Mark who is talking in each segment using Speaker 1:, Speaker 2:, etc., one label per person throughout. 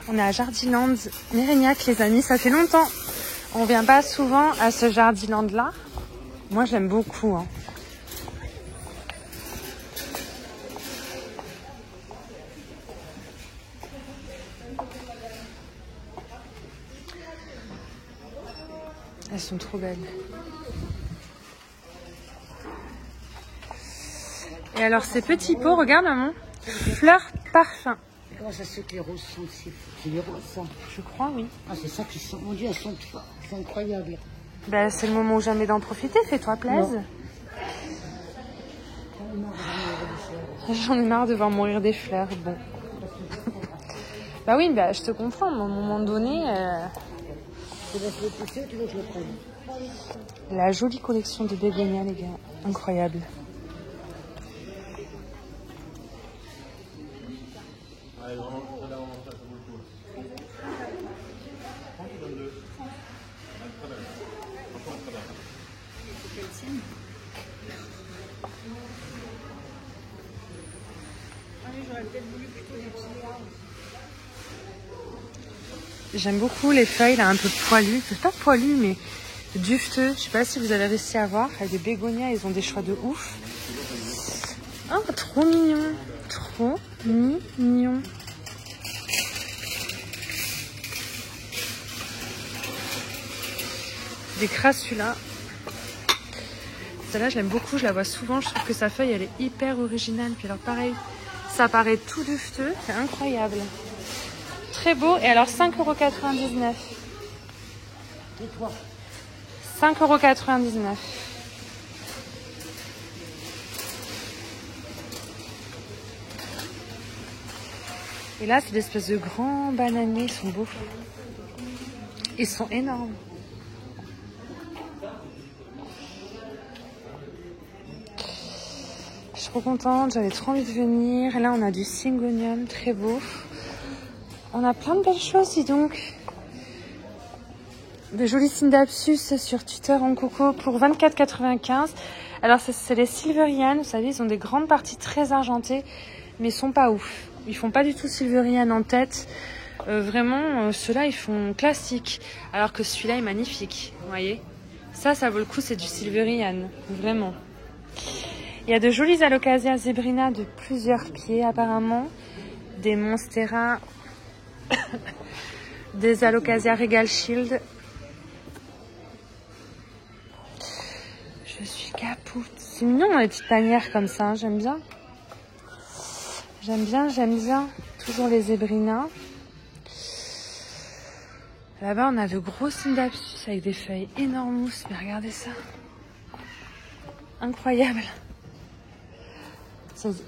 Speaker 1: On est à Jardiland, Mérignac, les amis. Ça fait longtemps. On vient pas souvent à ce Jardiland-là. Moi, j'aime beaucoup. Hein. Elles sont trop belles. Et alors, ces petits pots, regarde, maman. Fleurs parfum.
Speaker 2: Comment ça se fait que les roses sont si... C'est les roses, ça.
Speaker 1: Je crois, oui.
Speaker 2: Ah, c'est ça qui sont... Mon Dieu, elles sont incroyables.
Speaker 1: Ben, c'est le moment ou jamais d'en profiter. Fais-toi plaisir. J'en ai marre de voir mourir des fleurs. Bon. Bah oui, bah, je te comprends. À un moment donné...
Speaker 2: Tu laisses le pousser ou tu veux que je le prenne?
Speaker 1: La jolie collection de bégonias, les gars. Incroyable. J'aime beaucoup les feuilles là un peu poilues, pas poilues mais dufteux. Je sais pas si vous avez réussi à voir. Les bégonias, ils ont des choix de ouf. Oh, trop mignon, trop mignon. Des crassulas. Celle-là, je l'aime beaucoup, je la vois souvent. Je trouve que sa feuille, elle est hyper originale. Puis alors pareil, ça paraît tout dufteux, c'est incroyable. Très beau. Et alors 5,99 €. 5,99 €. Et là, c'est l'espèce de grands bananiers. Ils sont beaux. Ils sont énormes. Je suis trop contente. J'avais trop envie de venir. Là, on a du syngonium. Très beau. On a plein de belles choses, dis donc. De jolis synapsus sur Twitter en coco pour 24,95 €. Alors, c'est les Silverian. Vous savez, ils ont des grandes parties très argentées, mais ils sont pas ouf. Ils font pas du tout Silverian en tête. Vraiment, ceux-là, ils font classique. Alors que celui-là est magnifique. Vous voyez? Ça vaut le coup, c'est du Silverian. Vraiment. Il y a de jolies Alocasia zebrina de plusieurs pieds, apparemment. Des Monstera. Des Alocasia Regal Shield. Je suis capoute. C'est mignon les petites tanières comme ça, hein. J'aime bien. J'aime bien. Toujours les zébrinas. Là-bas, on a de gros syndapsus avec des feuilles énormes. Mais regardez ça. Incroyable.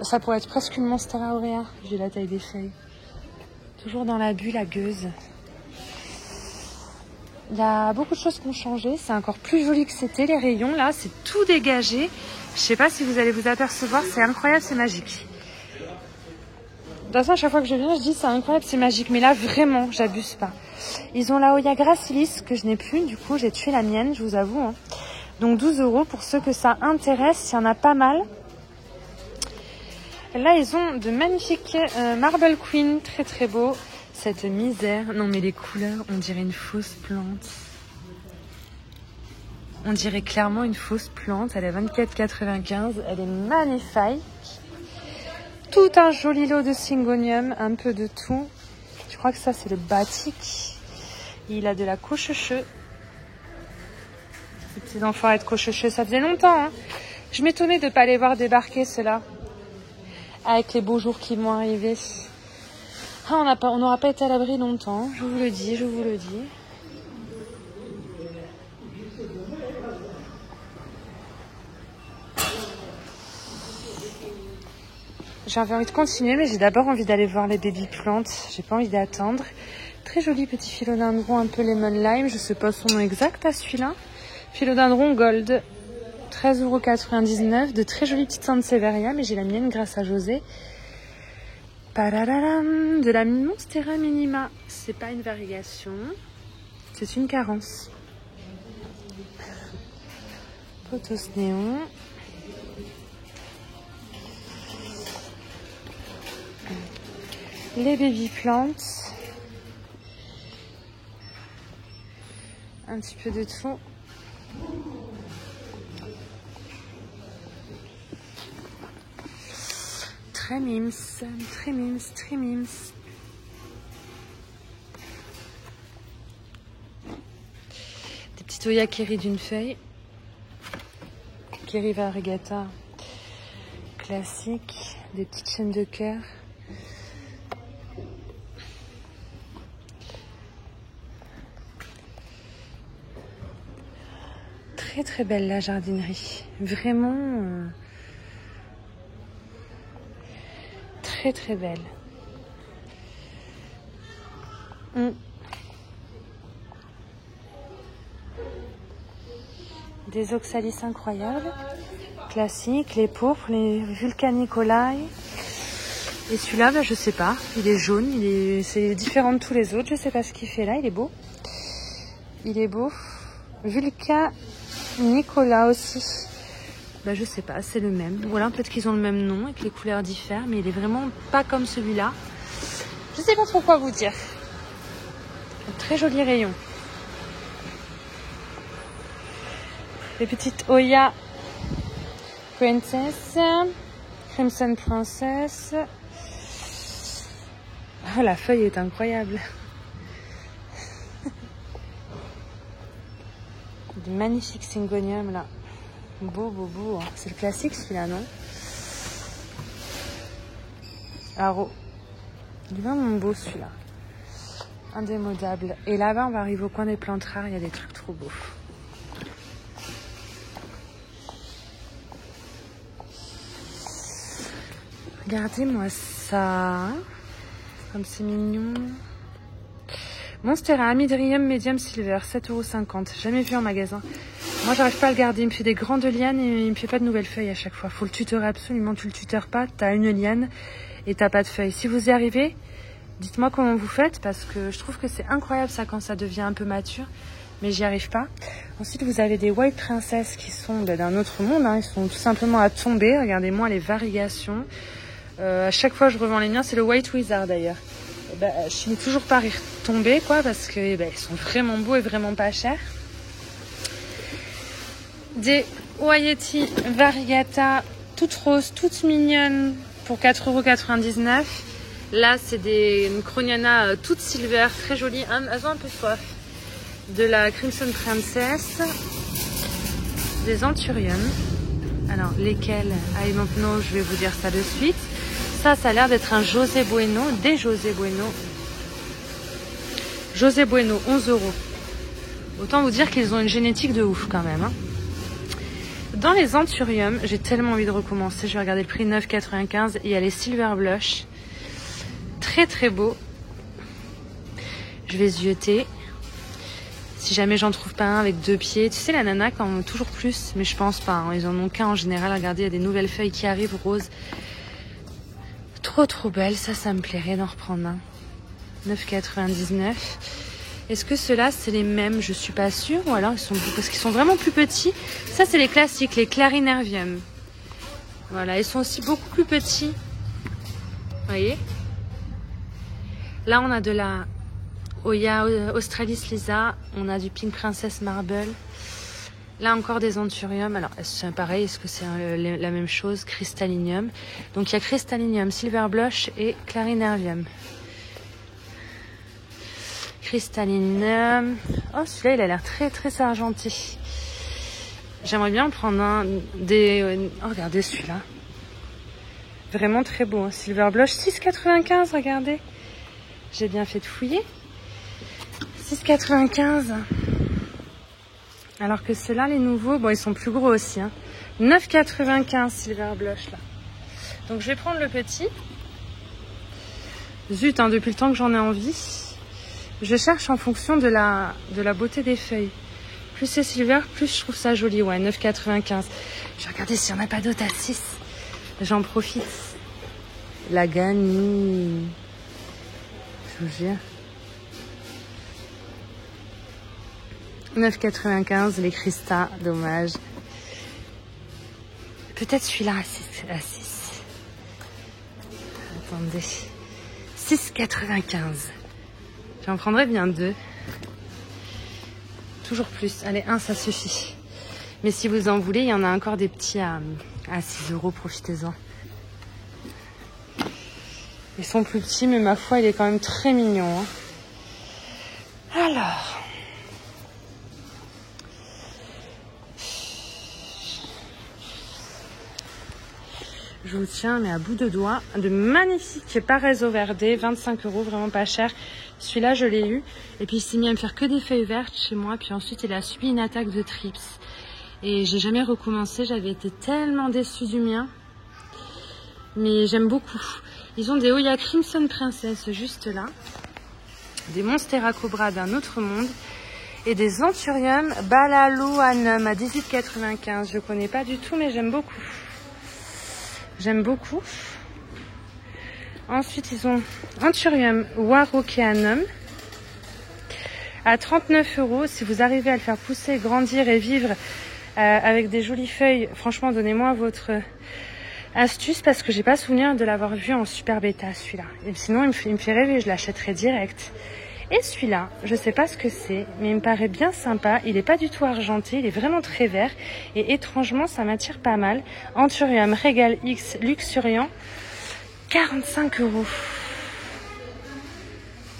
Speaker 1: Ça pourrait être presque une Monstera aurea, vu la taille des feuilles. Toujours dans la bulle, la gueuse. Il y a beaucoup de choses qui ont changé. C'est encore plus joli que c'était. Les rayons, là, c'est tout dégagé. Je sais pas si vous allez vous apercevoir. C'est incroyable, c'est magique. De toute façon, à chaque fois que je viens, je dis c'est incroyable, c'est magique. Mais là, vraiment, j'abuse pas. Ils ont la Hoya gracilis que je n'ai plus. Du coup, j'ai tué la mienne, je vous avoue. Hein. Donc 12 € pour ceux que ça intéresse. Il y en a pas mal. Là, ils ont de magnifiques Marble Queen. Très, très beau. Cette misère. Non, mais les couleurs, on dirait une fausse plante. On dirait clairement une fausse plante. Elle est 24,95 €. Elle est magnifique. Tout un joli lot de syngonium. Un peu de tout. Je crois que ça, c'est le batik. Il a de la cocheche. Ces petits enfants de cocheche, ça faisait longtemps. Hein. Je m'étonnais de ne pas les voir débarquer, ceux-là. Avec les beaux jours qui vont arriver. Ah, on n'aura pas été à l'abri longtemps, je vous le dis. J'avais envie de continuer, mais j'ai d'abord envie d'aller voir les baby plantes. J'ai pas envie d'attendre. Très joli petit philodendron, un peu lemon lime. Je sais pas son nom exact à celui-là. Philodendron gold. 13,99 €. De très jolies petites sansevieria, mais j'ai la mienne grâce à José. Parararam, de la Monstera minima. C'est pas une variegation, c'est une carence. Pothos néon. Les baby plantes. Un petit peu de tout. Très mimes, très mimes, très mimes. Des petites Oya Keri d'une feuille. Keri variegata classique. Des petites chaînes de cœur. Très très belle la jardinerie. Vraiment très très belle. Des oxalis incroyables. Classiques, les pourpres, les vulcanicolae. Et celui-là, bah, je sais pas. Il est jaune, c'est différent de tous les autres. Je sais pas ce qu'il fait là, il est beau. Il est beau. Vulcanicola aussi. Bah, je sais pas, c'est le même. Voilà, peut-être qu'ils ont le même nom et que les couleurs diffèrent, mais il est vraiment pas comme celui-là. Je sais pas trop quoi vous dire. Un très joli rayon. Les petites Oya Princess, Crimson Princess. Oh, la feuille est incroyable. Des magnifiques syngoniums là. Beau, beau, beau. C'est le classique celui-là, non? Aro. Il est vraiment beau celui-là. Indémodable. Et là-bas, on va arriver au coin des plantes rares. Il y a des trucs trop beaux. Regardez-moi ça. Comme c'est mignon. Monstera Amydrium Medium Silver, 7,50 €. Jamais vu en magasin. Moi, j'arrive pas à le garder. Il me fait des grandes lianes et il me fait pas de nouvelles feuilles à chaque fois. Faut le tutorer absolument. Tu le tuteurs pas, t'as une liane et t'as pas de feuilles. Si vous y arrivez, dites-moi comment vous faites parce que je trouve que c'est incroyable ça quand ça devient un peu mature. Mais j'y arrive pas. Ensuite, vous avez des White Princess qui sont d'un autre monde. Ils sont tout simplement à tomber. Regardez-moi les variations. À chaque fois, je revends les miens. C'est le White Wizard d'ailleurs. Je finis toujours par y retomber quoi parce que ils sont vraiment beaux et vraiment pas chers. Des Wayeti Variegata toutes roses, toutes mignonnes pour 4,99 €. Là, c'est des Croniana toutes silver, très jolies. Elles ont un peu soif. De la Crimson Princess. Des Anthuriums. Alors, lesquels? I don't know, je vais vous dire ça de suite. Ça a l'air d'être un José Bueno, des José Bueno. José Bueno, 11 €. Autant vous dire qu'ils ont une génétique de ouf quand même. Dans les Anthuriums, j'ai tellement envie de recommencer. Je vais regarder le prix, 9,95 €. Il y a les Silver Blush. Très très beau. Je vais zioter. Si jamais j'en trouve pas un avec 2 pieds. Tu sais, la nana, quand on toujours plus, mais je pense pas. Ils en ont qu'un en général. Regardez, il y a des nouvelles feuilles qui arrivent, roses. Trop trop belle, ça me plairait d'en reprendre un. 9,99 €. Est-ce que ceux-là c'est les mêmes? Je suis pas sûre. Ou alors ils sont parce qu'ils sont vraiment plus petits. Ça c'est les classiques, les Clarinervium. Voilà, ils sont aussi beaucoup plus petits. Vous voyez? Là on a de la Oya Australis Lisa, on a du Pink Princess Marble. Là encore des Anthuriums. Alors c'est pareil, est-ce que c'est la même chose? Crystallinium. Donc il y a Crystallinium, Silver Blush et Clarinervium. Crystallinium. Oh celui-là il a l'air très très argenté. J'aimerais bien en prendre un des... Oh regardez celui-là. Vraiment très beau. Silver Blush, 6,95 €, regardez. J'ai bien fait de fouiller. 6,95 €. Alors que ceux-là, les nouveaux, bon, ils sont plus gros aussi. 9,95 € Silver Blush, là. Donc, je vais prendre le petit. Zut, depuis le temps que j'en ai envie. Je cherche en fonction de la beauté des feuilles. Plus c'est silver, plus je trouve ça joli. Ouais, 9,95 €. Je vais regarder s'il n'y en a pas d'autres à 6. J'en profite. La Gani. Je vous jure. 9,95 € les Christa, dommage. Peut-être celui-là à 6. Attendez. 6,95 €. J'en prendrais bien 2. Toujours plus. Allez, un, ça suffit. Mais si vous en voulez, il y en a encore des petits à 6 €. Profitez-en. Ils sont plus petits, mais ma foi, il est quand même très mignon. Hein. Alors. Je vous tiens, mais à bout de doigts, de magnifiques Paraiso Verde, 25 €, vraiment pas cher. Celui-là, je l'ai eu. Et puis, il s'est mis à me faire que des feuilles vertes chez moi. Puis ensuite, il a subi une attaque de trips. Et j'ai jamais recommencé. J'avais été tellement déçue du mien. Mais j'aime beaucoup. Ils ont des Oya Crimson Princess juste là. Des Monstera Cobra d'un autre monde. Et des Anthurium Balalouanum à 18,95 €. Je connais pas du tout, mais j'aime beaucoup. J'aime beaucoup. Ensuite, ils ont Anthurium Warockeanum à 39 €. Si vous arrivez à le faire pousser, grandir et vivre avec des jolies feuilles, franchement, donnez-moi votre astuce parce que j'ai pas souvenir de l'avoir vu en super bêta, celui-là. Et sinon, il me fait rêver, je l'achèterai direct. Et celui-là, je sais pas ce que c'est, mais il me paraît bien sympa. Il est pas du tout argenté, il est vraiment très vert. Et étrangement, ça m'attire pas mal. Anthurium Regal X Luxuriant, 45 €.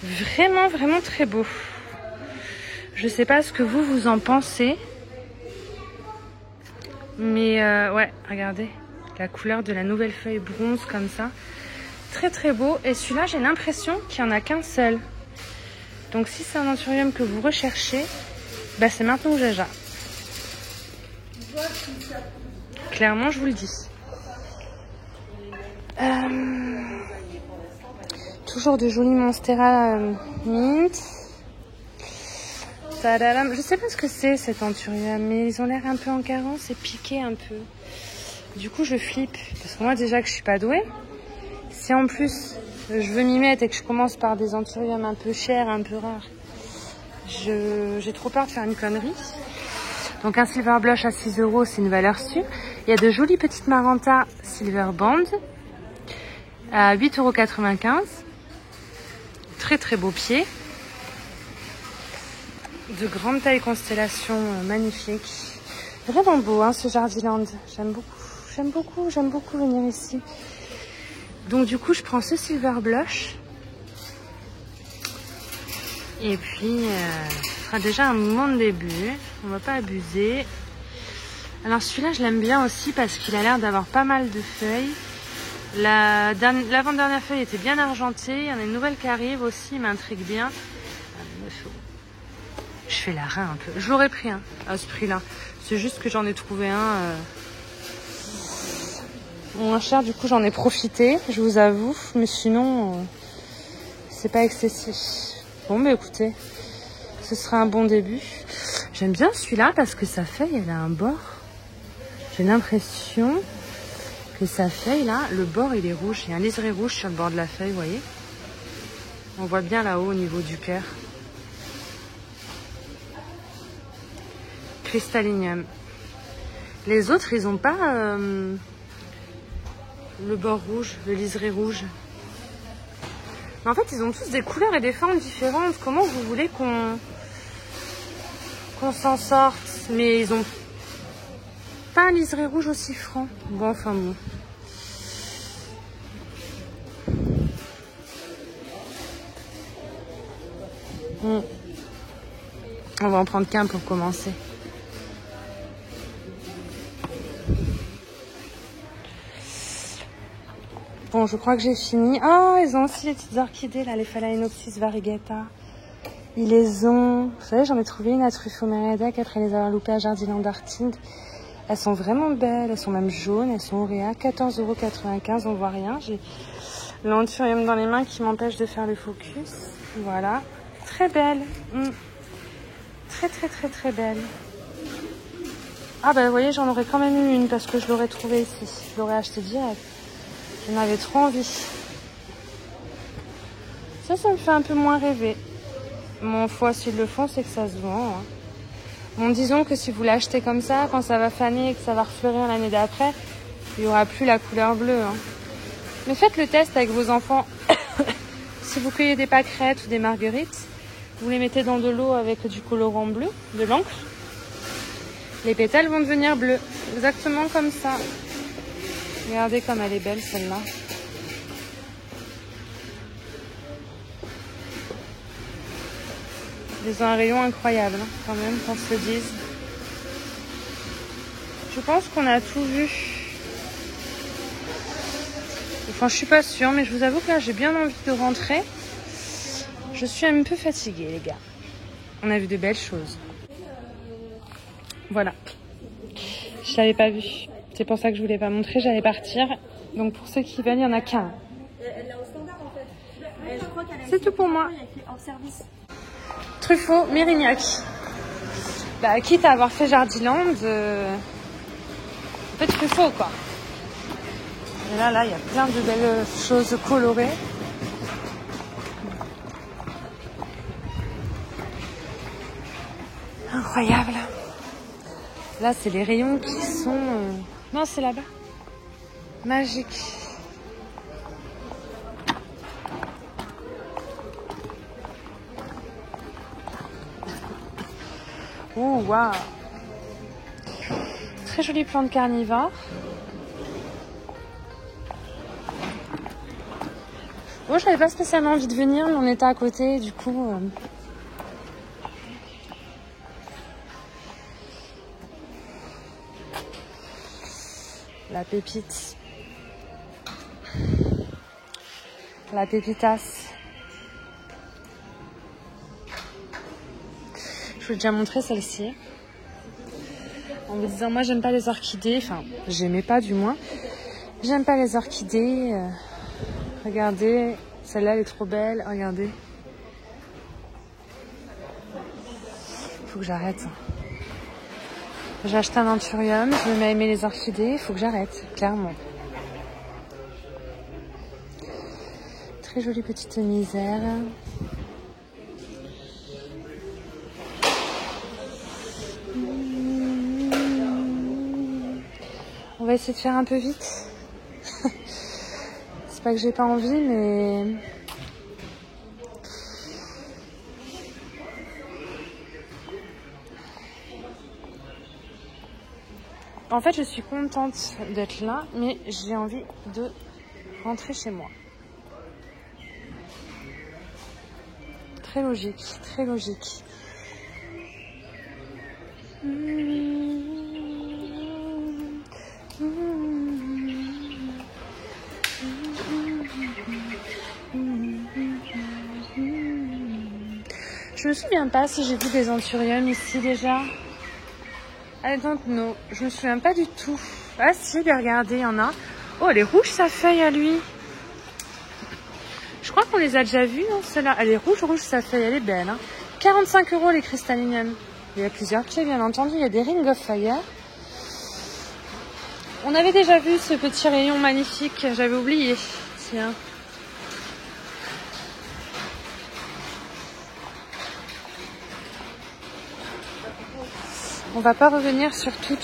Speaker 1: Vraiment, vraiment très beau. Je sais pas ce que vous en pensez. Mais ouais, regardez. La couleur de la nouvelle feuille bronze comme ça. Très très beau. Et celui-là, j'ai l'impression qu'il n'y en a qu'un seul. Donc si c'est un anthurium que vous recherchez, bah c'est maintenant que j'ai. Clairement, je vous le dis. Toujours de jolis Monstera mint. Tadadam. Je sais pas ce que c'est cet anthurium, mais ils ont l'air un peu en carence et piqués un peu. Du coup, je flippe. Parce que moi, déjà que je suis pas douée, si en plus je veux m'y mettre et que je commence par des anthuriums un peu chers, un peu rares, j'ai trop peur de faire une connerie. Donc un Silver Blush à 6 €, c'est une valeur sûre. Il y a de jolies petites Maranta Silver Band à 8,95 €. Très très beau pied. De grande taille constellation magnifique. Vraiment beau hein, ce Jardiland. J'aime beaucoup venir ici. Donc du coup je prends ce Silver Blush. Et puis ce sera déjà un moment de début. On va pas abuser. Alors celui-là je l'aime bien aussi parce qu'il a l'air d'avoir pas mal de feuilles. L'avant-dernière feuille était bien argentée. Il y en a une nouvelle qui arrive aussi, il m'intrigue bien. Je fais la rein un peu. Je l'aurais pris hein, à ce prix-là. C'est juste que j'en ai trouvé un moins cher. Du coup, j'en ai profité, je vous avoue. Mais sinon, c'est pas excessif. Bon, mais écoutez, ce sera un bon début. J'aime bien celui-là parce que sa feuille, elle a un bord. J'ai l'impression que sa feuille, là, le bord, il est rouge. Il y a un liseré rouge sur le bord de la feuille, vous voyez. On voit bien là-haut au niveau du cœur. Crystallinium. Les autres, ils n'ont pas le bord rouge, le liseré rouge. Mais en fait, ils ont tous des couleurs et des formes différentes. Comment vous voulez qu'on s'en sorte? Mais ils ont pas un liseré rouge aussi franc. Bon, enfin bon. On va en prendre qu'un pour commencer. Bon, je crois que j'ai fini. Oh, ils ont aussi les petites orchidées, là, les Phalaenopsis variegata. Ils les ont... Vous savez, j'en ai trouvé une à Truffaut-Mérédec après les avoir loupées à Jardiland Artinde. Elles sont vraiment belles, elles sont même jaunes, elles sont auréa. 14,95 €, on voit rien. J'ai l'anthurium dans les mains qui m'empêche de faire le focus. Voilà. Très belle. Très, très, très, très belle. Ah, bah, vous voyez, j'en aurais quand même eu une parce que je l'aurais trouvée ici. Je l'aurais acheté direct. J'en avais trop envie. Ça me fait un peu moins rêver. Mon foi, s'ils le font, c'est que ça se vend. Hein. Bon, disons que si vous l'achetez comme ça, quand ça va faner et que ça va refleurir l'année d'après, il n'y aura plus la couleur bleue. Hein. Mais faites le test avec vos enfants. Si vous cueillez des pâquerettes ou des marguerites, Vous les mettez dans de l'eau avec du colorant bleu, de l'encre. Les pétales vont devenir bleus, exactement comme ça. Regardez comme elle est belle celle-là. Ils ont un rayon incroyable, hein, quand même, qu'on se le dise. Je pense qu'on a tout vu. Enfin, je suis pas sûre, mais je vous avoue que là, j'ai bien envie de rentrer. Je suis un peu fatiguée, les gars. On a vu de belles choses. Voilà. Je l'avais pas vu. C'est pour ça que je voulais pas montrer, j'allais partir. Donc pour ceux qui veulent, il y en a qu'un. C'est tout pour moi. Truffaut, Mérignac. Bah, quitte à avoir fait Jardiland, en fait Truffaut quoi. Et là, il y a plein de belles choses colorées. Incroyable. Là, c'est les rayons qui sont... Non, c'est là-bas. Magique. Oh, waouh. Très jolie plante carnivore. Bon, je n'avais pas spécialement envie de venir, mais on était à côté, du coup... La pépite. La pépitasse. Je vous ai déjà montré celle-ci. En me disant, moi j'aime pas les orchidées. Enfin, j'aimais pas du moins. J'aime pas les orchidées. Regardez, celle-là elle est trop belle. Regardez. Faut que j'arrête. J'ai acheté un anthurium, je me mets à aimer les orchidées, il faut que j'arrête, clairement. Très jolie petite misère. On va essayer de faire un peu vite. C'est pas que j'ai pas envie, mais... En fait, je suis contente d'être là, mais j'ai envie de rentrer chez moi. Très logique, très logique. Je me souviens pas si j'ai vu des anthuriums ici déjà. I don't know. Je me souviens pas du tout. Ah si, bien regardez, il y en a. Oh, elle est rouge sa feuille à lui. Je crois qu'on les a déjà vus, non, celle-là. Elle est rouge sa feuille, elle est belle. Hein. 45 € les crystalliniums. Il y a plusieurs pieds, bien entendu. Il y a des Ring of Fire. On avait déjà vu ce petit rayon magnifique. J'avais oublié. Tiens. On va pas revenir sur tout.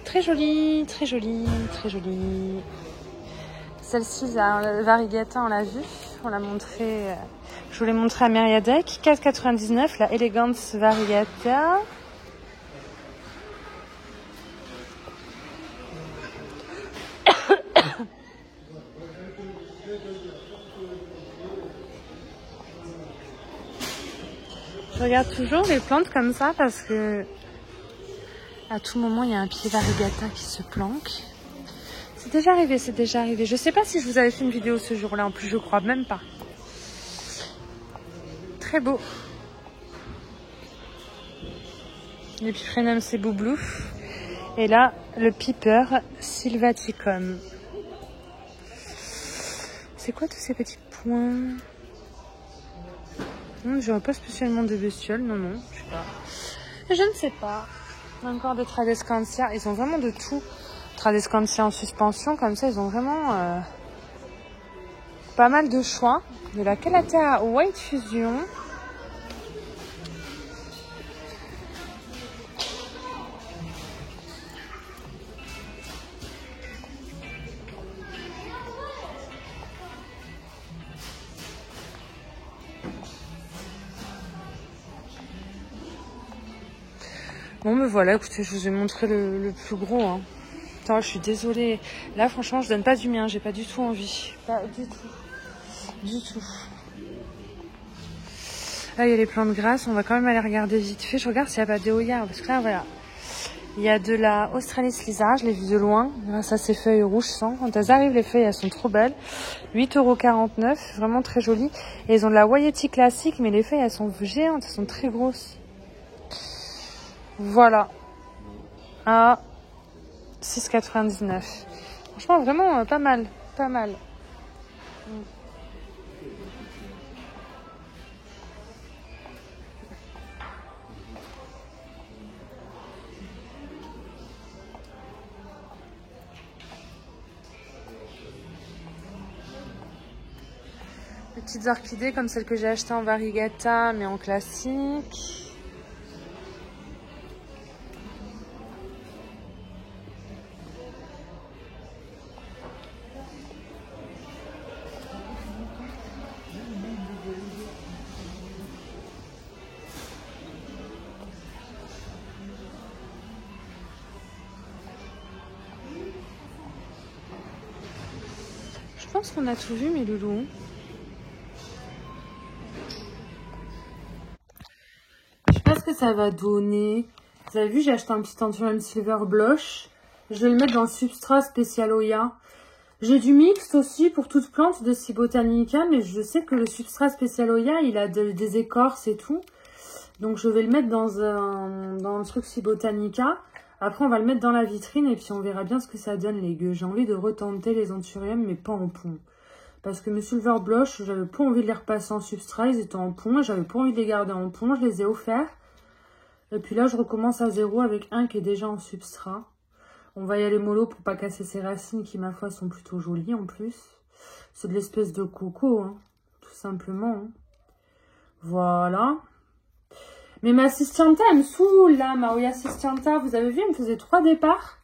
Speaker 1: Très jolie, très jolie, très jolie. Celle-ci, la variegata, on l'a vue. On l'a montré. Je vous l'ai montré à Mériadec. 4,99 la Elegance Variegata. Je regarde toujours les plantes comme ça parce que à tout moment il y a un pied variegata qui se planque. C'est déjà arrivé, c'est déjà arrivé. Je sais pas si je vous avais fait une vidéo ce jour-là, en plus je crois même pas. Très beau. L'Epiphrenium Cebublou. Et là, le Piper Sylvaticum. C'est quoi tous ces petits points? Je vois pas spécialement de bestioles, non, je sais pas. Je ne sais pas. Encore des Tradescantia, ils ont vraiment de tout. Tradescantia en suspension, comme ça, ils ont vraiment pas mal de choix. De la Calathea White Fusion. Bon, me voilà, écoutez, je vous ai montré le plus gros. Hein. Putain, je suis désolée. Là, franchement, je donne pas du mien. J'ai pas du tout envie. Pas du tout. Du tout. Là, il y a les plantes grasses. On va quand même aller regarder vite fait. Je regarde s'il n'y a pas des Oya. Parce que là, voilà. Il y a de la Australis Lisa. Je l'ai vue de loin. Grâce à ces feuilles rouges sans. Quand elles arrivent, les feuilles, elles sont trop belles. 8,49 €. Vraiment très jolies. Et ils ont de la Waieti classique. Mais les feuilles, elles sont géantes. Elles sont très grosses. Voilà. À 6,99 €. Franchement, vraiment pas mal. Pas mal. Petites orchidées comme celle que j'ai achetée en variegata, mais en classique. Je pense qu'on a tout vu, mes loulous. Je sais pas ce que ça va donner. Vous avez vu, j'ai acheté un petit anthurium silver blush. Je vais le mettre dans le substrat spécial Oya. J'ai du mixte aussi pour toute plante de Cibotanica, mais je sais que le substrat spécial Oya, il a des écorces et tout. Donc je vais le mettre dans le truc Cibotanica. Après, on va le mettre dans la vitrine et puis on verra bien ce que ça donne, les gueux. J'ai envie de retenter les anthuriums, mais pas en pont. Parce que mes silver blush, j'avais pas envie de les repasser en substrat, ils étaient en pont. Et j'avais pas envie de les garder en pont, je les ai offerts. Et puis là, je recommence à zéro avec un qui est déjà en substrat. On va y aller mollo pour pas casser ses racines qui, ma foi, sont plutôt jolies en plus. C'est de l'espèce de coco, hein, tout simplement. Hein. Voilà. Mais ma Cistianta, elle me saoule, là, ma Oya Cistianta. Vous avez vu, elle me faisait 3 départs.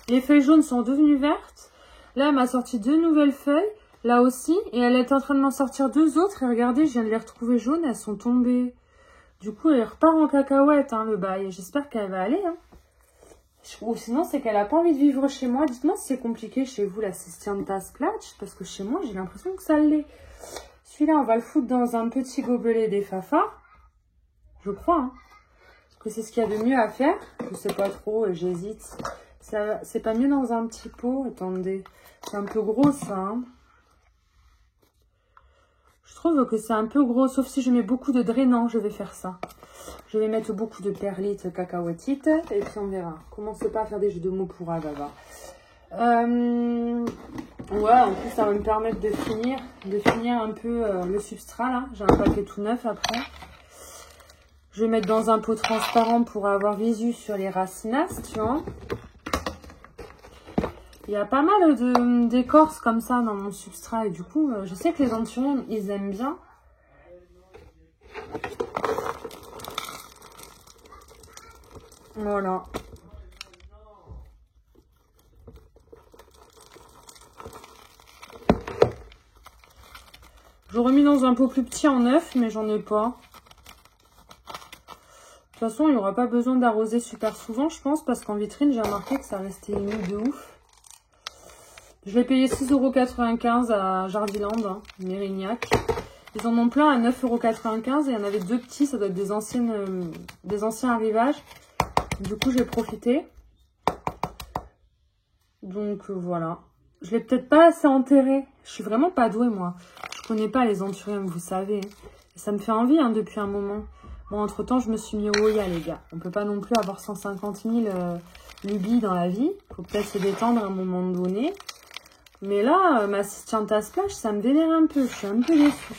Speaker 1: Les feuilles jaunes sont devenues vertes. Là, elle m'a sorti 2 nouvelles feuilles, là aussi. Et elle est en train de m'en sortir 2 autres. Et regardez, je viens de les retrouver jaunes, elles sont tombées. Du coup, elle repart en cacahuète, hein, le bail. J'espère qu'elle va aller, hein. Ou sinon, c'est qu'elle a pas envie de vivre chez moi. Dites-moi si c'est compliqué chez vous, la Cistianta Splatch. Parce que chez moi, j'ai l'impression que ça l'est. Celui-là, on va le foutre dans un petit gobelet des Fafa. Je crois, hein. Parce que c'est ce qu'il y a de mieux à faire. Je sais pas trop, j'hésite. C'est pas mieux dans un petit pot. Attendez. C'est un peu gros, ça, hein. Je trouve que c'est un peu gros. Sauf si je mets beaucoup de drainant, je vais faire ça. Je vais mettre beaucoup de perlites, cacahuètites. Et puis on verra. Commencez pas à faire des jeux de mots pour Agava. Ouais, en plus, ça va me permettre de finir un peu le substrat, là. J'ai un paquet tout neuf après. Je vais mettre dans un pot transparent pour avoir visu sur les racinasses, tu vois. Il y a pas mal d'écorces comme ça dans mon substrat. Et du coup, je sais que les anthuriums, ils aiment bien. Voilà. J'aurais mis dans un pot plus petit en neuf, mais j'en ai pas. De toute façon, il n'y aura pas besoin d'arroser super souvent, je pense, parce qu'en vitrine, j'ai remarqué que ça restait humide de ouf. Je l'ai payé 6,95 € à Jardiland, hein, Mérignac. Ils en ont plein à 9,95 € et il y en avait 2 petits, ça doit être des anciens arrivages. Du coup, j'ai profité. Donc, voilà. Je l'ai peut-être pas assez enterré. Je suis vraiment pas douée, moi. Je connais pas les anthuriums, vous savez. Et ça me fait envie, hein, depuis un moment. Bon, entre-temps, je me suis mis au Oya, les gars. On peut pas non plus avoir 150 000 lubies dans la vie. Faut peut-être se détendre à un moment donné. Mais là, ma Cistianta Splash, ça me vénère un peu. Je suis un peu déçue.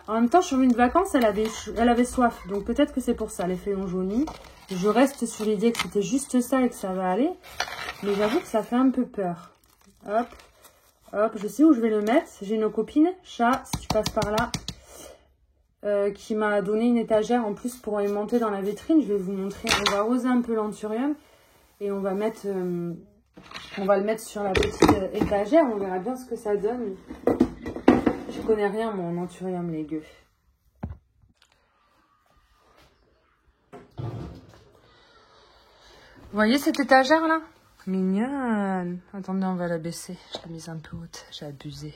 Speaker 1: En même temps, je suis revenue de vacances, elle avait soif. Donc peut-être que c'est pour ça, les feuilles ont jauni. Je reste sur l'idée que c'était juste ça et que ça va aller. Mais j'avoue que ça fait un peu peur. Hop, hop, je sais où je vais le mettre. J'ai une copine, chat, si tu passes par là, qui m'a donné une étagère en plus pour alimenter dans la vitrine. Je vais vous montrer. On va arroser un peu l'anthurium et on va le mettre sur la petite étagère. On verra bien ce que ça donne. Je connais rien, moi, en anthurium, les gueux. voyez cette étagère là? Mignonne. Attendez, on va la baisser. Je l'ai mise un peu haute, j'ai abusé.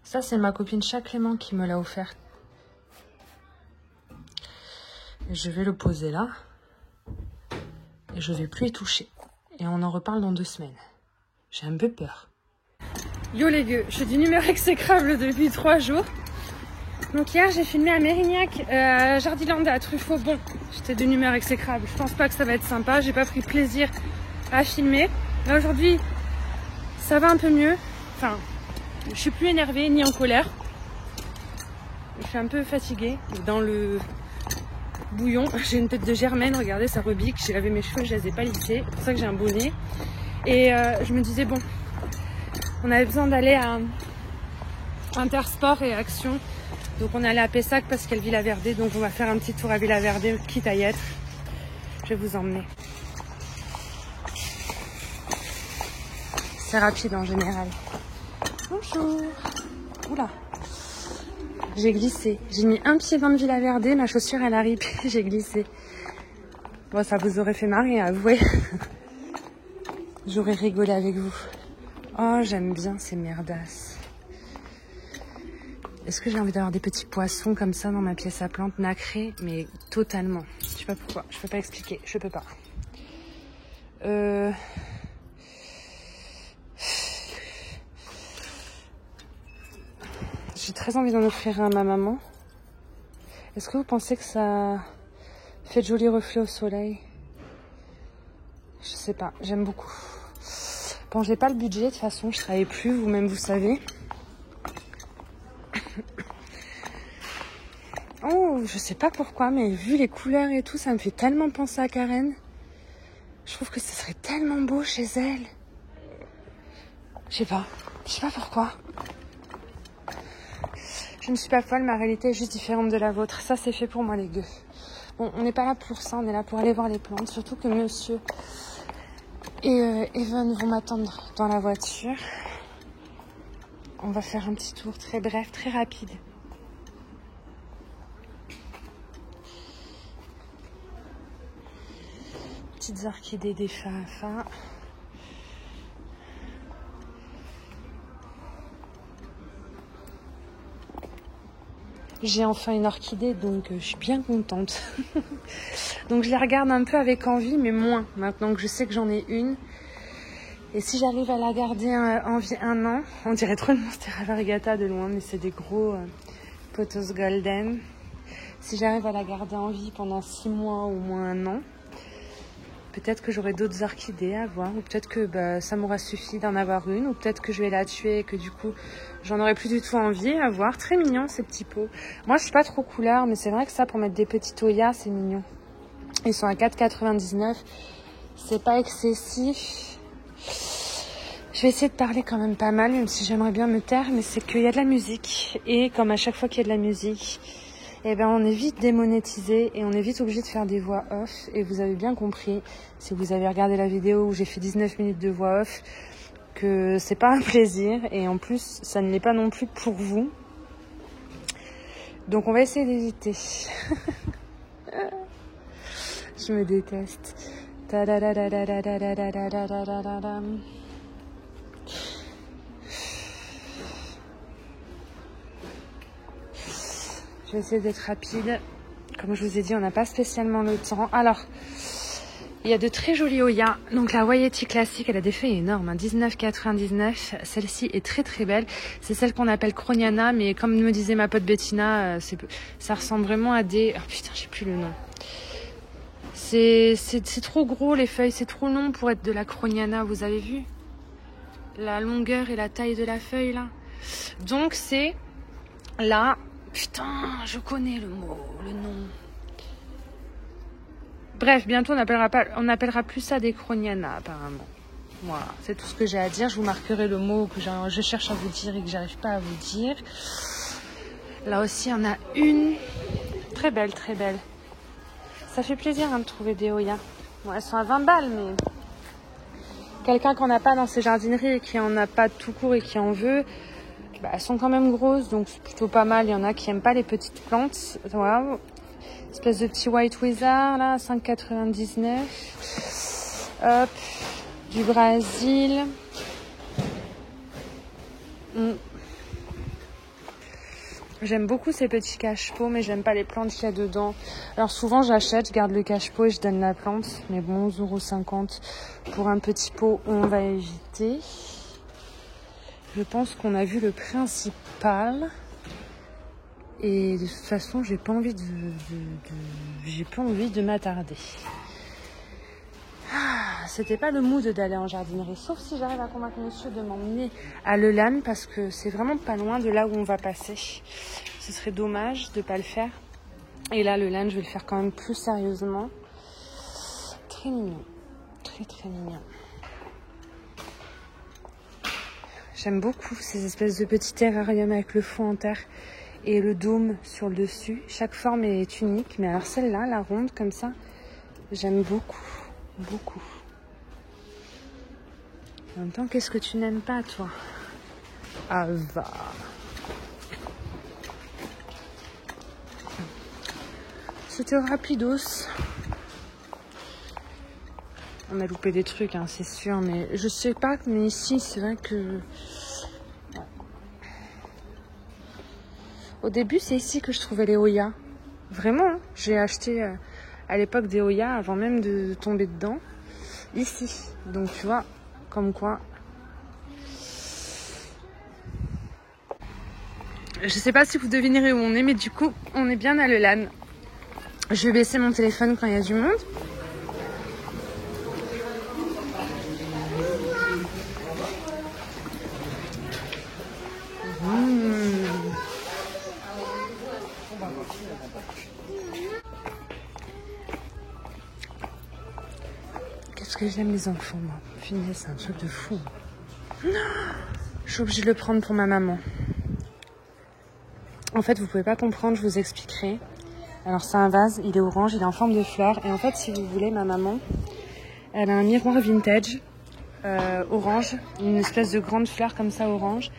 Speaker 1: Ça, c'est ma copine Clément qui me l'a offert. Et je vais le poser là. Et je vais plus y toucher. Et on en reparle dans 2 semaines. J'ai un peu peur. Yo les gueux, je suis d'une humeur exécrable depuis 3 jours. Donc hier j'ai filmé à Mérignac, à Jardiland et à Truffaut. Bon, j'étais d'une humeur exécrable. Je pense pas que ça va être sympa. J'ai pas pris plaisir à filmer. Là aujourd'hui, ça va un peu mieux. Enfin, je suis plus énervée ni en colère. Je suis un peu fatiguée. Dans le bouillon, j'ai une tête de Germaine. Regardez, ça rebique. J'ai lavé mes cheveux, je les ai pas lissés. C'est pour ça que j'ai un bonnet. Et je me disais bon, on avait besoin d'aller à Intersport et Action. Donc on est allé à Pessac parce qu'il y a le Villa Verde. Donc on va faire un petit tour à Villa Verde, quitte à y être. Je vais vous emmener. C'est rapide en général. Bonjour. Oula. J'ai glissé. J'ai mis un pied dans le Villa Verde. Ma chaussure elle a ripé. J'ai glissé. Bon, ça vous aurait fait marrer, avouez. J'aurais rigolé avec vous. Oh, j'aime bien ces merdasses. Est-ce que j'ai envie d'avoir des petits poissons comme ça dans ma pièce à plantes nacrée? Mais totalement. Je sais pas pourquoi. Je peux pas expliquer. Je peux pas. J'ai très envie d'en offrir un à ma maman. Est-ce que vous pensez que ça fait de jolis reflets au soleil? Je sais pas. J'aime beaucoup. Bon, j'ai pas le budget. De toute façon, je travaille plus. Vous-même, vous savez. Oh, je sais pas pourquoi, mais vu les couleurs et tout, ça me fait tellement penser à Karen. Je trouve que ce serait tellement beau chez elle. Je sais pas pourquoi. Je ne suis pas folle, ma réalité est juste différente de la vôtre. Ça, c'est fait pour moi, les gueux. Bon, on n'est pas là pour ça, on est là pour aller voir les plantes. Surtout que monsieur et Evan vont m'attendre dans la voiture. On va faire un petit tour très bref, très rapide. Petites orchidées des Fafa. J'ai enfin une orchidée, donc je suis bien contente. Donc je les regarde un peu avec envie, mais moins, maintenant que je sais que j'en ai une. Et si j'arrive à la garder en vie 1 an, on dirait trop le Monstera variegata de loin, mais c'est des gros pothos golden. Si j'arrive à la garder en vie pendant 6 mois ou moins 1 an, peut-être que j'aurai d'autres orchidées à voir, ou peut-être que ça m'aura suffi d'en avoir une, ou peut-être que je vais la tuer et que du coup j'en aurai plus du tout envie à voir. Très mignon ces petits pots. Moi je suis pas trop couleur, mais c'est vrai que ça pour mettre des petits Toya c'est mignon. Ils sont à 4,99. C'est pas excessif. Je vais essayer de parler quand même pas mal, même si j'aimerais bien me taire, mais c'est qu'il y a de la musique. Et comme à chaque fois qu'il y a de la musique, eh ben on est vite démonétisé et on est vite obligé de faire des voix off. Et vous avez bien compris, si vous avez regardé la vidéo où j'ai fait 19 minutes de voix off, que c'est pas un plaisir. Et en plus, ça ne l'est pas non plus pour vous. Donc on va essayer d'éviter. Je me déteste. Je vais essayer d'être rapide. Comme je vous ai dit, on n'a pas spécialement le temps. Alors, il y a de très jolies Oya. Donc la Waieti classique, elle a des feuilles énormes, hein, 19,99. Celle-ci est très très belle. C'est celle qu'on appelle Croniana, mais comme me disait ma pote Bettina, ça ressemble vraiment à des... Oh putain, j'ai plus le nom. C'est trop gros les feuilles, c'est trop long pour être de la Croniana, vous avez vu la longueur et la taille de la feuille là. Donc c'est là... Putain, je connais le mot, le nom. Bref, bientôt on appellera plus ça des Croniana apparemment. Voilà, c'est tout ce que j'ai à dire. Je vous marquerai le mot que je cherche à vous dire et que j'arrive pas à vous dire. Là aussi, on a une très belle, très belle. Ça fait plaisir de trouver des Oya. Bon, elles sont à 20 balles, mais quelqu'un qui n'en a pas dans ses jardineries et qui en a pas tout court et qui en veut, elles sont quand même grosses, donc c'est plutôt pas mal. Il y en a qui n'aiment pas les petites plantes. Voilà. Espèce de petit White Wizard, là, 5,99. Hop, du Brésil. J'aime beaucoup ces petits cache-pots, mais j'aime pas les plantes qu'il y a dedans. Alors souvent j'achète, je garde le cache-pot et je donne la plante. Mais bon, 11,50 € pour un petit pot, on va éviter. Je pense qu'on a vu le principal. Et de toute façon, j'ai pas envie de m'attarder. C'était pas le mood d'aller en jardinerie, sauf si j'arrive à convaincre monsieur de m'emmener à Lelanne, parce que c'est vraiment pas loin de là où on va passer. Ce serait dommage de pas le faire. Et là, Lelanne, je vais le faire quand même plus sérieusement. Très mignon. Très très mignon. J'aime beaucoup ces espèces de petits terrariums avec le fond en terre et le dôme sur le dessus. Chaque forme est unique, mais alors celle-là, la ronde comme ça, j'aime beaucoup. Beaucoup. En même temps, qu'est-ce que tu n'aimes pas, toi? Ah, va. C'était rapidos. On a loupé des trucs, hein, c'est sûr, mais je sais pas, mais ici, c'est vrai que... Au début, c'est ici que je trouvais les Oya. Vraiment, hein. J'ai acheté à l'époque des Oya avant même de tomber dedans. Ici. Donc, tu vois, comme quoi... Je sais pas si vous devinerez où on est, mais du coup, on est bien à Lelanne. Je vais baisser mon téléphone quand il y a du monde. Qu'est-ce que j'aime les enfants, moi. Punaise, c'est un truc de fou. Non, je suis obligée de le prendre pour ma maman. En fait, vous pouvez pas comprendre, je vous expliquerai. Alors, c'est un vase, il est orange, il est en forme de fleur. Et en fait, si vous voulez, ma maman, elle a un miroir vintage, orange, une espèce de grande fleur comme ça, orange,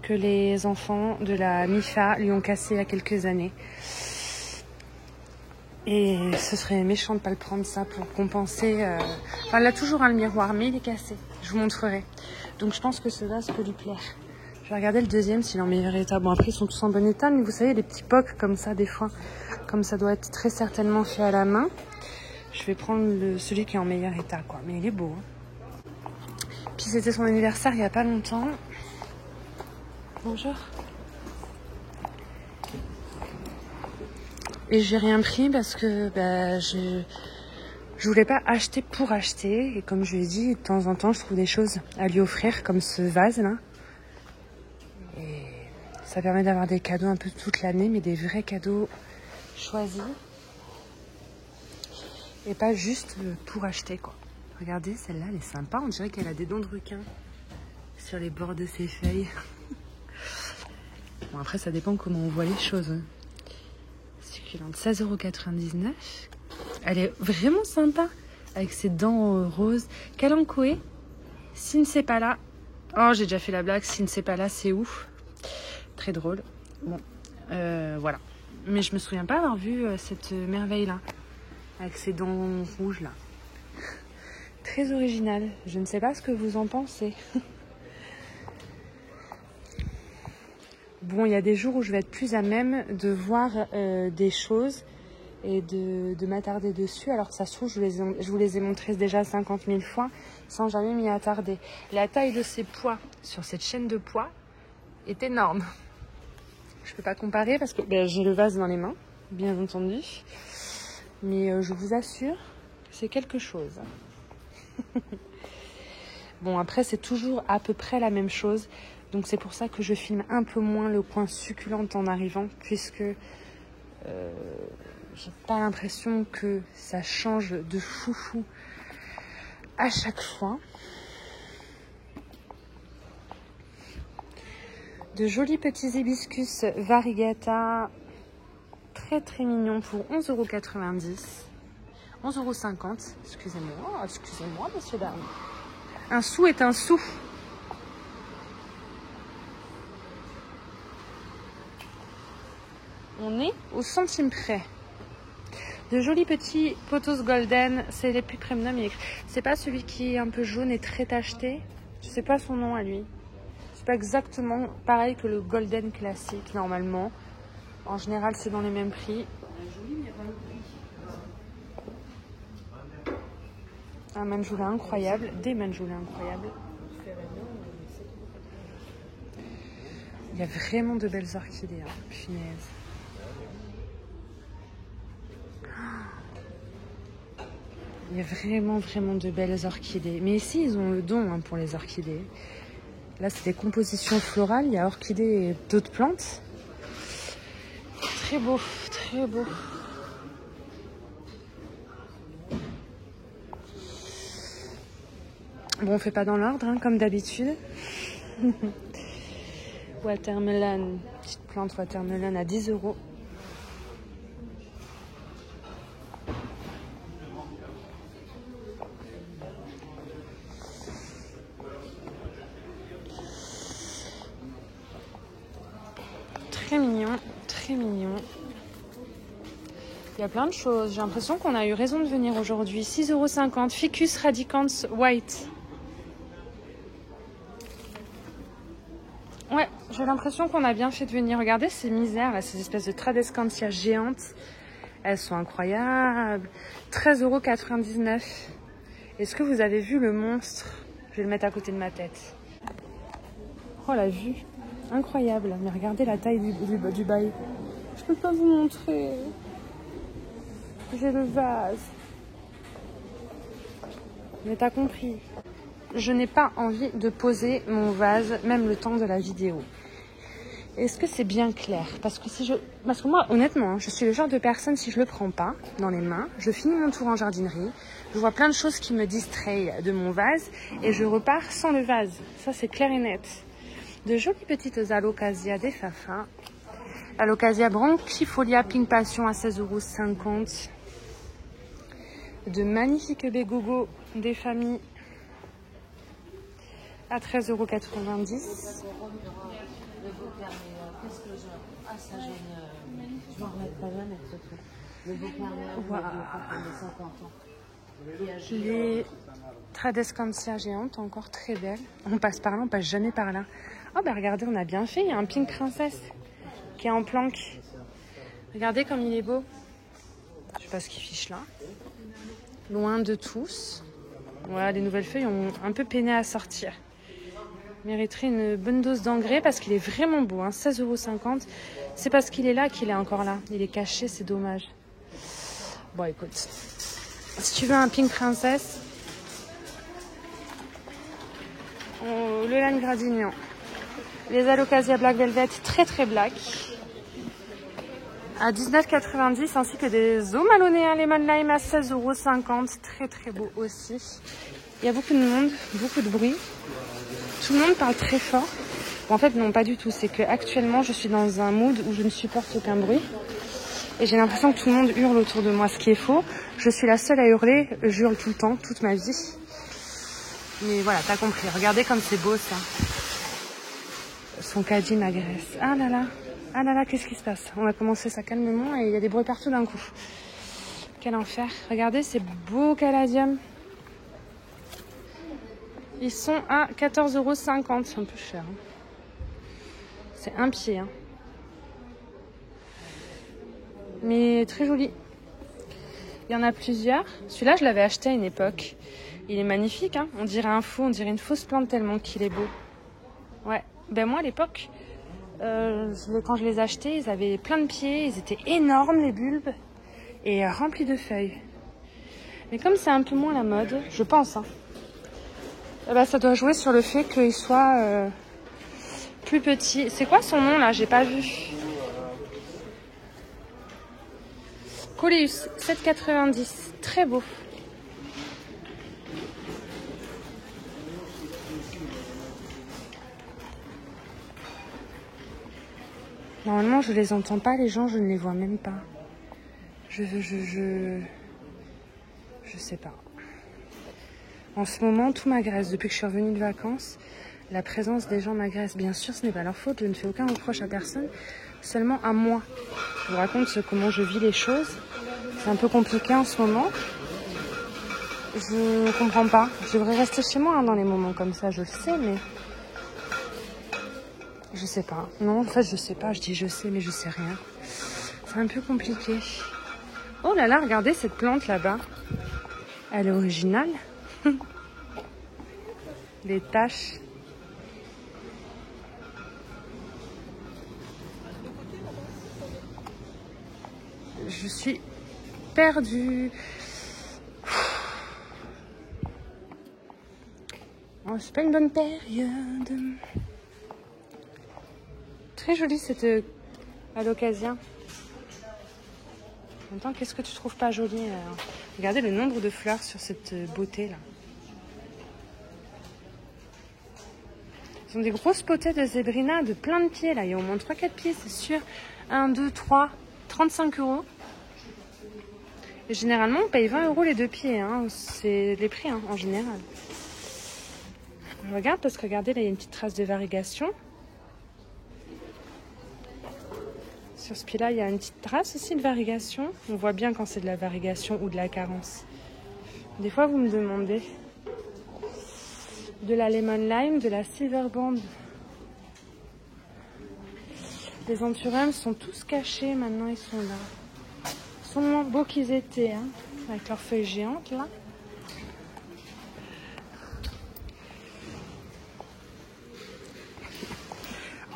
Speaker 1: que les enfants de la MIFA lui ont cassé il y a quelques années. Et ce serait méchant de pas le prendre, ça, pour compenser. Enfin, elle a toujours le miroir, mais il est cassé. Je vous montrerai. Donc, je pense que ce vase peut lui plaire. Je vais regarder le deuxième s'il est en meilleur état. Bon, après, ils sont tous en bon état, mais vous savez, les petits pocs comme ça, des fois, comme ça doit être très certainement fait à la main. Je vais prendre celui qui est en meilleur état, quoi. Mais il est beau. Hein. Puis, c'était son anniversaire il y a pas longtemps. Bonjour. Et j'ai rien pris parce que je voulais pas acheter pour acheter. Et comme je lui ai dit, de temps en temps, je trouve des choses à lui offrir, comme ce vase-là. Et ça permet d'avoir des cadeaux un peu toute l'année, mais des vrais cadeaux choisis. Et pas juste pour acheter, quoi. Regardez, celle-là, elle est sympa. On dirait qu'elle a des dents de requin sur les bords de ses feuilles. Bon, après, ça dépend comment on voit les choses. Hein. Succulente, 16,99 €. Elle est vraiment sympa avec ses dents roses. Kalankoé, si ne c'est pas là. Oh, j'ai déjà fait la blague. Si ne c'est pas là, c'est ouf. Très drôle. Bon, voilà. Mais je me souviens pas avoir vu cette merveille-là avec ses dents rouges là. Très original. Je ne sais pas ce que vous en pensez. Bon, il y a des jours où je vais être plus à même de voir des choses et de m'attarder dessus. Alors que ça se trouve, je vous les ai montrées déjà 50 000 fois sans jamais m'y attarder. La taille de ces pois sur cette chaîne de pois est énorme. Je ne peux pas comparer parce que j'ai le vase dans les mains, bien entendu. Mais je vous assure que c'est quelque chose. Bon, après, c'est toujours à peu près la même chose. Donc, c'est pour ça que je filme un peu moins le coin succulente en arrivant, puisque j'ai pas l'impression que ça change de foufou à chaque fois. De jolis petits hibiscus variegata, très très mignons pour 11,90 €. 11,50 €, excusez-moi. Oh, excusez-moi, monsieur dame. Un sou est un sou. On est au centime près. De jolis petits potos golden, c'est les plus premium. C'est pas celui qui est un peu jaune et très tacheté. Je sais pas son nom à lui. C'est pas exactement pareil que le golden classique normalement. En général, c'est dans les mêmes prix. Un manjoula incroyable, des manjoulas incroyables. Il y a vraiment de belles orchidées, hein. Punaise. Il y a vraiment de belles orchidées. Mais ici, ils ont le don hein, pour les orchidées. Là, c'est des compositions florales. Il y a orchidées et d'autres plantes. Très beau, très beau. Bon, on fait pas dans l'ordre, hein, comme d'habitude. Watermelon, petite plante watermelon à 10 €. Très mignon, très mignon. Il y a plein de choses. J'ai l'impression qu'on a eu raison de venir aujourd'hui. 6,50 €. Ficus radicans white. Ouais, j'ai l'impression qu'on a bien fait de venir. Regardez ces misères, là, ces espèces de Tradescantia géantes. Elles sont incroyables. 13,99 €. Est-ce que vous avez vu le monstre? Je vais le mettre à côté de ma tête. Oh, la vue. Incroyable. Mais regardez la taille du bail. Je peux pas vous montrer. J'ai le vase. Mais t'as compris. Je n'ai pas envie de poser mon vase, même le temps de la vidéo. Est-ce que c'est bien clair? Parce que moi, honnêtement, je suis le genre de personne, si je le prends pas dans les mains, je finis mon tour en jardinerie, je vois plein de choses qui me distraient de mon vase et je repars sans le vase. Ça, c'est clair et net. De jolies petites alocasia des Fafa. Alocasia branchifolia pink passion à 16,50 €. De magnifiques bégogo des familles à 13,90 €. Les Tradescantia géantes, encore très belles. On passe par là, on passe jamais par là. Oh bah regardez, on a bien fait, il y a un pink princesse qui est en planque. Regardez comme il est beau. Je sais pas ce qu'il fiche là. Loin de tous. Voilà, les nouvelles feuilles ont un peu peiné à sortir. Mériterait une bonne dose d'engrais parce qu'il est vraiment beau, hein, 16,50 €. C'est parce qu'il est là qu'il est encore là. Il est caché, c'est dommage. Bon, écoute. Si tu veux un pink princesse, le lane gradignan. Les alocasia black velvet, très très black. À 19,90 € ainsi que des Omalonea lemon lime à 16,50 €. Très très beau aussi. Il y a beaucoup de monde, beaucoup de bruit. Tout le monde parle très fort. Bon, en fait, non, pas du tout. C'est que actuellement, je suis dans un mood où je ne supporte aucun bruit. Et j'ai l'impression que tout le monde hurle autour de moi, ce qui est faux. Je suis la seule à hurler. Je hurle tout le temps, toute ma vie. Mais voilà, t'as compris. Regardez comme c'est beau, ça. Son caddie m'agresse. Ah là là, qu'est-ce qui se passe? On a commencé ça calmement et il y a des bruits partout d'un coup. Quel enfer. Regardez ces beaux caladiums. Ils sont à 14,50 €. C'est un peu cher. Hein. C'est un pied. Hein. Mais très joli. Il y en a plusieurs. Celui-là, je l'avais acheté à une époque. Il est magnifique. Hein. On dirait un faux, on dirait une fausse plante tellement qu'il est beau. Ouais. Ben moi, à l'époque, quand je les achetais, ils avaient plein de pieds. Ils étaient énormes, les bulbes. Et remplis de feuilles. Mais comme c'est un peu moins la mode, je pense, hein, eh ben, ça doit jouer sur le fait qu'il soit plus petit. C'est quoi son nom là? J'ai pas vu. Coleus, 7,90 €. Très beau. Normalement, je les entends pas, les gens, je ne les vois même pas. Je sais pas. En ce moment, tout m'agresse. Depuis que je suis revenue de vacances, la présence des gens m'agresse. Bien sûr, ce n'est pas leur faute. Je ne fais aucun reproche à personne, seulement à moi. Je vous raconte comment je vis les choses. C'est un peu compliqué en ce moment. Je comprends pas. Je devrais rester chez moi hein, dans les moments comme ça, je le sais, mais... Je sais pas. Non, en fait, je sais pas. Je dis je sais, mais je sais rien. C'est un peu compliqué. Oh là là, regardez cette plante là-bas. Elle est originale. Les taches. Je suis perdue. Oh, c'est pas une bonne période. Très jolie cette allocasia. En même temps, qu'est-ce que tu trouves pas joli Regardez le nombre de fleurs sur cette beauté là. Ils ont des grosses potées de zébrina de plein de pieds là. Il y a au moins 3-4 pieds, c'est sûr. 1, 2, 3, 35 €. Et généralement, on paye 20 € les 2 pieds. Hein. C'est les prix hein, en général. Je regarde parce que regardez, là, il y a une petite trace de variegation. Sur ce pied-là, il y a une petite trace aussi de variegation. On voit bien quand c'est de la variegation ou de la carence. Des fois, vous me demandez de la lemon lime, de la silver band. Les anthuriums sont tous cachés. Maintenant, ils sont là. Ils sont moins beaux qu'ils étaient, hein, avec leurs feuilles géantes, là.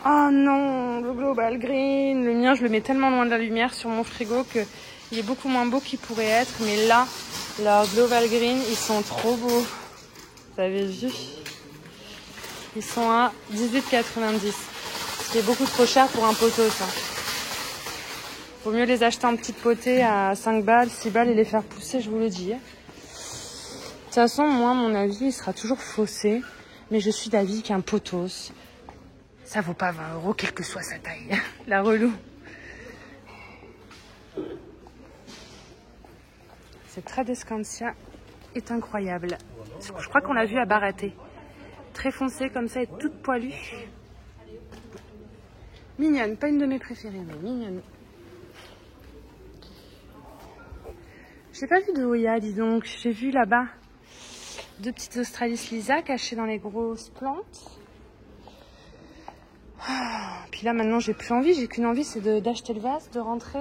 Speaker 1: Oh non, le Global Green. Le mien, je le mets tellement loin de la lumière sur mon frigo qu'il est beaucoup moins beau qu'il pourrait être. Mais là, leurs Global Green, ils sont trop beaux. Vous avez vu? Ils sont à 18,90 €. Ce qui est beaucoup trop cher pour un poteau, ça. Vaut mieux les acheter en petite potée à 5 balles, 6 balles et les faire pousser, je vous le dis. De toute façon, moi, mon avis, il sera toujours faussé. Mais je suis d'avis qu'un potos, ça vaut pas 20 €, quelle que soit sa taille. La relou. Cette Tradescantia est incroyable. Je crois qu'on l'a vu à Baraté. Très foncée comme ça et toute poilue. Mignonne, pas une de mes préférées, mais mignonne. J'ai pas vu de Hoya, dis donc. J'ai vu là-bas 2 petites Australis Lisa cachées dans les grosses plantes. Puis là, maintenant, j'ai plus envie. J'ai qu'une envie, c'est d'acheter le vase, de rentrer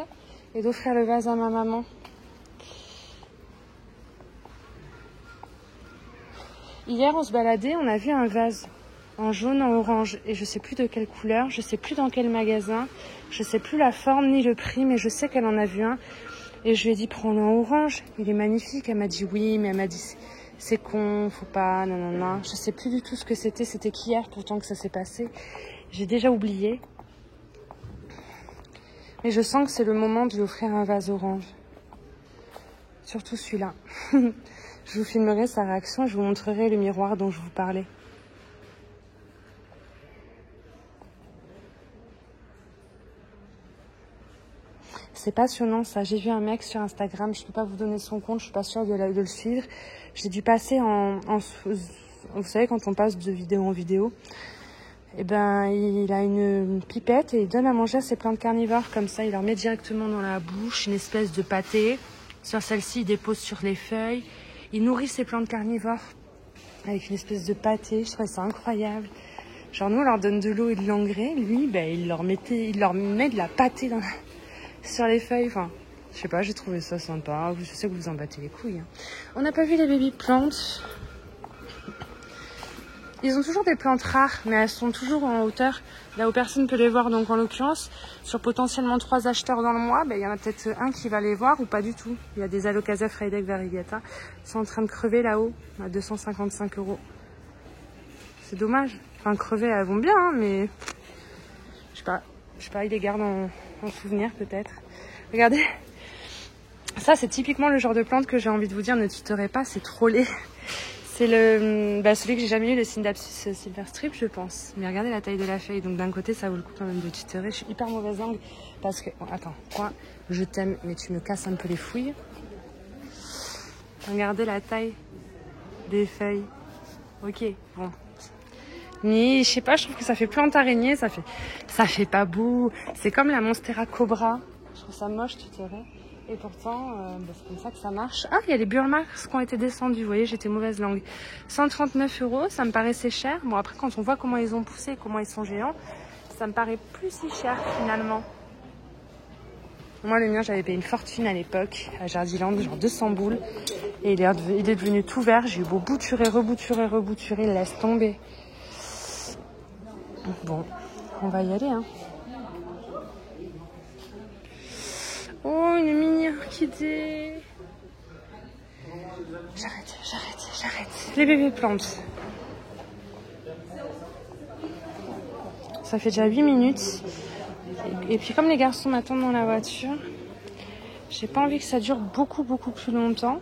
Speaker 1: et d'offrir le vase à ma maman. Hier, on se baladait, on a vu un vase en jaune, en orange. Et je sais plus de quelle couleur, je sais plus dans quel magasin, je sais plus la forme ni le prix, mais je sais qu'elle en a vu un. Et je lui ai dit, prends-le en orange, il est magnifique. Elle m'a dit oui, mais elle m'a dit, c'est con, faut pas, nanana. Je sais plus du tout ce que c'était qu'hier pourtant que ça s'est passé. J'ai déjà oublié. Mais je sens que c'est le moment de lui offrir un vase orange. Surtout celui-là. Je vous filmerai sa réaction et je vous montrerai le miroir dont je vous parlais. C'est passionnant ça. J'ai vu un mec sur Instagram, je ne peux pas vous donner son compte, je suis pas sûre de le suivre. J'ai dû passer vous savez, quand on passe de vidéo en vidéo, eh ben, il a une pipette et il donne à manger à ses plantes carnivores. Comme ça, il leur met directement dans la bouche une espèce de pâté. Sur celle-ci, il dépose sur les feuilles. Il nourrit ses plantes carnivores avec une espèce de pâté. Je trouvais ça incroyable. Genre, nous, on leur donne de l'eau et de l'engrais. Lui, ben, il leur met de la pâté sur les feuilles. Enfin, je sais pas, j'ai trouvé ça sympa. Je sais que vous en battez les couilles. Hein. On n'a pas vu les baby plantes. Ils ont toujours des plantes rares, mais elles sont toujours en hauteur, là où personne ne peut les voir. Donc en l'occurrence, sur potentiellement 3 acheteurs dans le mois, ben, il y en a peut-être un qui va les voir ou pas du tout. Il y a des Alocasia Freydeck Variegata. Ils sont en train de crever là-haut, à 255 €. C'est dommage. Enfin, crever, elles vont bien, hein, mais... Je sais pas, ils les gardent en souvenir peut-être. Regardez. Ça, c'est typiquement le genre de plante que j'ai envie de vous dire ne tutorez pas, c'est trop laid. C'est celui que j'ai jamais eu, le Scindapsus Silver Strip, je pense. Mais regardez la taille de la feuille. Donc d'un côté, ça vaut le coup quand même de tutorer. Je suis hyper mauvaise langue parce que... Bon, attends, quoi? Je t'aime, mais tu me casses un peu les fouilles. Regardez la taille des feuilles. Ok, bon. Mais je sais pas, je trouve que ça fait plante araignée, ça fait pas beau. C'est comme la Monstera Cobra. Je trouve trouve ça moche, tu dirais. Et pourtant, c'est comme ça que ça marche. Ah, il y a les Burmars qui ont été descendus. Vous voyez, j'étais mauvaise langue. 139 €, ça me paraissait cher. Bon, après, quand on voit comment ils ont poussé, comment ils sont géants, ça me paraît plus si cher finalement. Moi, le mien, j'avais payé une fortune à l'époque, à Jardiland, genre 200 boules. Et il est devenu tout vert. J'ai eu beau bouturer, rebouturer, laisse tomber. Bon, on va y aller, hein. Oh, une mini orchidée. J'arrête. Les bébés plantes. Ça fait déjà 8 minutes. Et puis comme les garçons m'attendent dans la voiture, j'ai pas envie que ça dure beaucoup plus longtemps.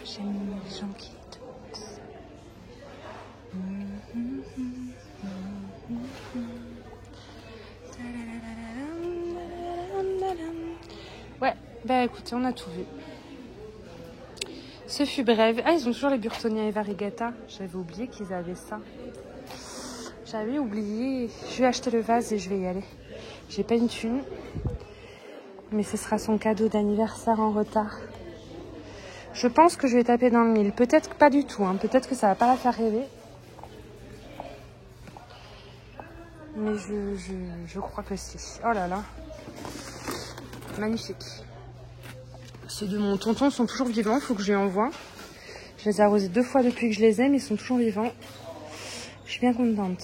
Speaker 1: J'aime les gens qui dansent. Ouais, bah écoutez, on a tout vu. Ce fut bref. Ah, ils ont toujours les Burtonia et Variegata. J'avais oublié qu'ils avaient ça. J'avais oublié. Je vais acheter le vase et je vais y aller. J'ai pas une thune. Mais ce sera son cadeau d'anniversaire en retard. Je pense que je vais taper dans le 1000. Peut-être pas du tout. Hein. Peut-être que ça va pas la faire rêver. Mais je crois que si. Oh là là. Magnifique. Ceux de mon tonton sont toujours vivants. Il faut que je lui envoie. Je les ai arrosés 2 fois depuis que je les ai, mais ils sont toujours vivants. Je suis bien contente.